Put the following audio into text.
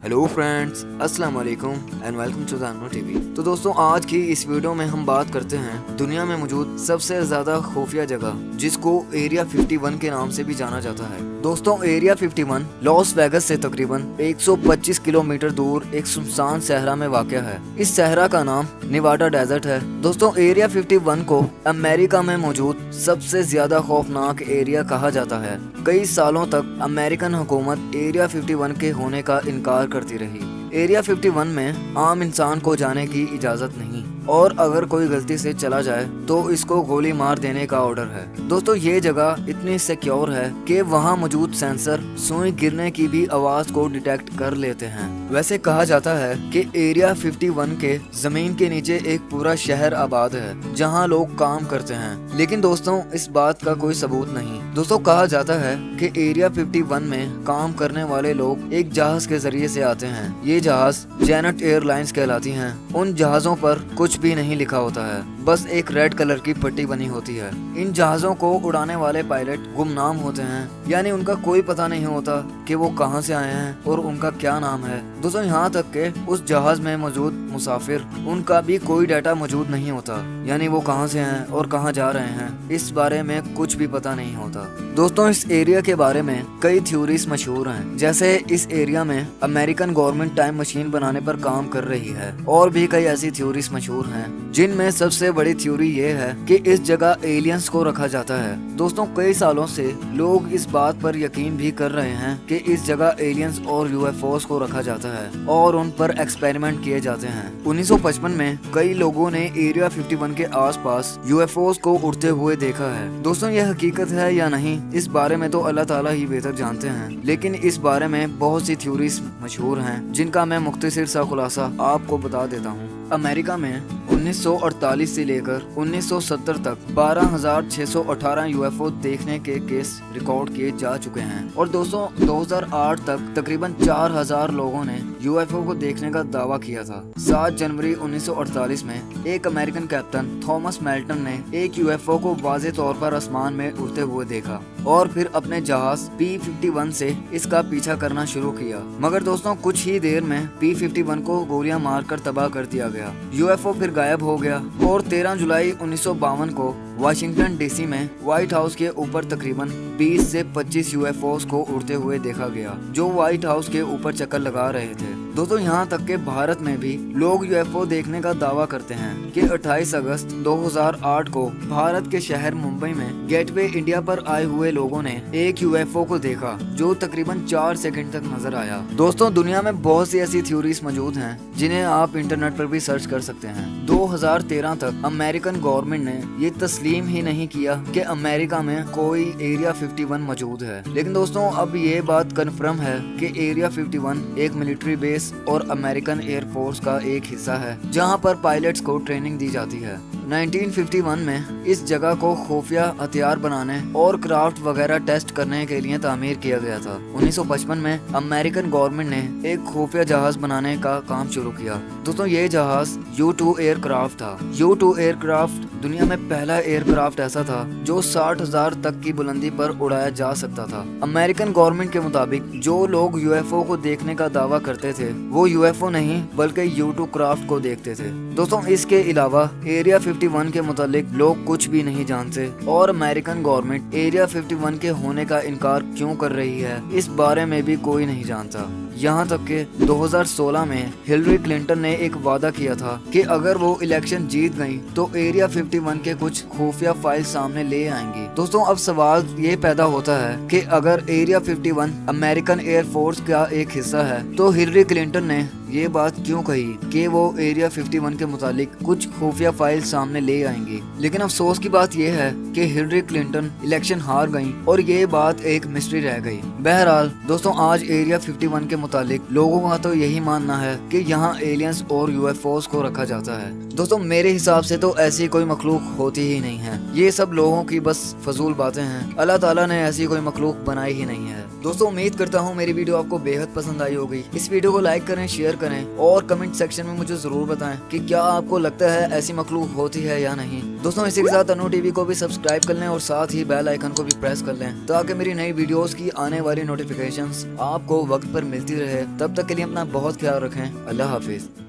Hello friends, अस्सलाम वालेकुम and welcome to the Annu TV. तो दोस्तों, आज की इस वीडियो में हम बात करते हैं दुनिया में मौजूद सबसे ज्यादा खुफिया जगह जिसको एरिया 51 के नाम से भी जाना जाता है। दोस्तों, एरिया 51 लॉस वेगस से तकरीबन 125 किलोमीटर दूर एक सुनसान सहरा में वाक़या है। इस सहरा का नाम नेवाडा डेजर्ट है। दोस्तों, एरिया 51 को अमेरिका में मौजूद सबसे ज्यादा खौफनाक एरिया कहा जाता है। कई सालों तक अमेरिकन हुकूमत एरिया 51 के होने का इनकार करती रही। एरिया 51 में आम इंसान को जाने की इजाज़त नहीं और अगर कोई गलती से चला जाए तो इसको गोली मार देने का ऑर्डर है। दोस्तों, ये जगह इतनी सिक्योर है कि वहाँ मौजूद सेंसर सुई गिरने की भी आवाज़ को डिटेक्ट कर लेते हैं। वैसे कहा जाता है कि एरिया 51 के जमीन के नीचे एक पूरा शहर आबाद है जहाँ लोग काम करते हैं, लेकिन दोस्तों इस बात का कोई सबूत नहीं। दोस्तों, कहा जाता है कि एरिया 51 में काम करने वाले लोग एक जहाज के जरिए से आते हैं। ये जहाज जेनेट एयरलाइंस कहलाती हैं। उन जहाज़ों पर कुछ भी नहीं लिखा होता है, बस एक रेड कलर की पट्टी बनी होती है। इन जहाज़ों को उड़ाने वाले पायलट गुमनाम होते हैं, यानी उनका कोई पता नहीं होता कि वो कहां से आए हैं और उनका क्या नाम है। दोस्तों, यहाँ तक के उस जहाज में मौजूद मुसाफिर, उनका भी कोई डाटा मौजूद नहीं होता, यानी वो कहां से हैं और कहां जा रहे हैं इस बारे में कुछ भी पता नहीं होता। दोस्तों, इस एरिया के बारे में कई थ्योरीज मशहूर हैं, जैसे इस एरिया में अमेरिकन गवर्नमेंट टाइम मशीन बनाने पर काम कर रही है, और भी कई ऐसी थ्योरीज मशहूर हैं जिनमें सबसे बड़ी थ्योरी ये है कि इस जगह एलियंस को रखा जाता है। दोस्तों, कई सालों से लोग इस बात पर यकीन भी कर रहे हैं कि इस जगह एलियंस और यूएफओस को रखा जाता है और उन पर एक्सपेरिमेंट किए जाते हैं। 1955 में कई लोगों ने एरिया 51 के आसपास यूएफओस को उड़ते हुए देखा है। दोस्तों, यह हकीकत है या नहीं इस बारे में तो अल्लाह ताला ही बेहतर जानते हैं, लेकिन इस बारे में बहुत सी थ्योरीज मशहूर हैं जिनका मैं मुख्तसर सा खुलासा आपको बता देता हूँ। अमेरिका में 1948 से लेकर 1970 तक 12,618 यूएफओ देखने के केस रिकॉर्ड किए जा चुके हैं, और दोस्तों 2008 तक तकरीबन 4,000 लोगों ने यूएफओ को देखने का दावा किया था। 7 जनवरी 1948 में एक अमेरिकन कैप्टन थॉमस मेल्टन ने एक यूएफओ को वाज़े तौर पर आसमान में उड़ते हुए देखा और फिर अपने जहाज P-51 से इसका पीछा करना शुरू किया, मगर दोस्तों कुछ ही देर में P-51 को गोलियां मारकर तबाह कर दिया गया। यूएफओ फिर गायब हो गया और 13 जुलाई 1952 को वाशिंगटन डीसी में व्हाइट हाउस के ऊपर तकरीबन 20 से 25 यूएफओस को उड़ते हुए देखा गया, जो व्हाइट हाउस के ऊपर चक्कर लगा रहे थे। दोस्तों, यहाँ तक के भारत में भी लोग यूएफओ देखने का दावा करते हैं कि 28 अगस्त 2008 को भारत के शहर मुंबई में गेटवे इंडिया पर आए हुए लोगों ने एक यूएफओ को देखा जो तकरीबन 4 सेकंड तक नजर आया। दोस्तों, दुनिया में बहुत सी ऐसी थ्योरीज मौजूद हैं जिन्हें आप इंटरनेट पर भी सर्च कर सकते हैं। 2013 तक अमेरिकन गवर्नमेंट ने ये तस्लीम ही नहीं किया कि अमेरिका में कोई एरिया 51 मौजूद है, लेकिन दोस्तों अब ये बात कन्फर्म है कि एरिया 51 एक मिलिट्री बेस और अमेरिकन एयरफोर्स का एक हिस्सा है जहां पर पायलट्स को ट्रेनिंग दी जाती है। 1951 में इस जगह को खुफिया हथियार बनाने और क्राफ्ट वगैरह टेस्ट करने के लिए तामीर किया गया था। 1955 में अमेरिकन गवर्नमेंट ने एक खुफिया जहाज बनाने का काम शुरू किया। दोस्तों, ये जहाज U-2 एयरक्राफ्ट था। U-2 एयरक्राफ्ट दुनिया में पहला एयरक्राफ्ट ऐसा था जो 60,000 तक की बुलंदी पर उड़ाया जा सकता था। अमेरिकन गवर्नमेंट के मुताबिक जो लोग यूएफओ को देखने का दावा करते थे वो यूएफओ नहीं बल्कि U-2 क्राफ्ट को देखते थे। दोस्तों, इसके अलावा एरिया 51 के मुतालिक लोग कुछ भी नहीं जानते और अमेरिकन गवर्नमेंट एरिया 51 के होने का इनकार क्यों कर रही है इस बारे में भी कोई नहीं जानता। यहाँ तक कि 2016 में हिलरी क्लिंटन ने एक वादा किया था कि अगर वो इलेक्शन जीत गई तो एरिया 51 के कुछ खुफिया फाइल सामने ले आएंगी। दोस्तों, अब सवाल ये पैदा होता है कि अगर एरिया 51 अमेरिकन एयरफोर्स का एक हिस्सा है तो हिलरी क्लिंटन ने ये बात क्यों कही कि वो एरिया 51 के मुतालिक कुछ खुफिया फाइल सामने ले आएंगी। लेकिन अफसोस की बात यह है कि हिलरी क्लिंटन इलेक्शन हार गई और ये बात एक मिस्ट्री रह गई। बहरहाल दोस्तों, आज एरिया 51 के मुतालिक लोगों का तो यही मानना है कि यहाँ एलियंस और यूएफओस को रखा जाता है। दोस्तों, मेरे हिसाब से तो ऐसी कोई मखलूक होती ही नहीं है, ये सब लोगों की बस फजूल बातें हैं। अल्लाह ताला ने ऐसी कोई मखलूक बनाई ही नहीं है। दोस्तों, उम्मीद करता हूँ मेरी वीडियो आपको बेहद पसंद आई होगी। इस वीडियो को लाइक करें, शेयर شیئر کریں اور کمنٹ سیکشن میں مجھے ضرور بتائیں کہ کیا آپ کو لگتا ہے ایسی مخلوق ہوتی ہے یا نہیں۔ دوستوں اسی کے ساتھ انو ٹی وی کو بھی سبسکرائب کر لیں اور ساتھ ہی بیل آئیکن کو بھی پریس کر لیں تاکہ میری نئی ویڈیوز کی آنے والی نوٹیفیکیشنز آپ کو وقت پر ملتی رہے۔ تب تک کے لیے اپنا بہت خیال رکھیں۔ اللہ حافظ۔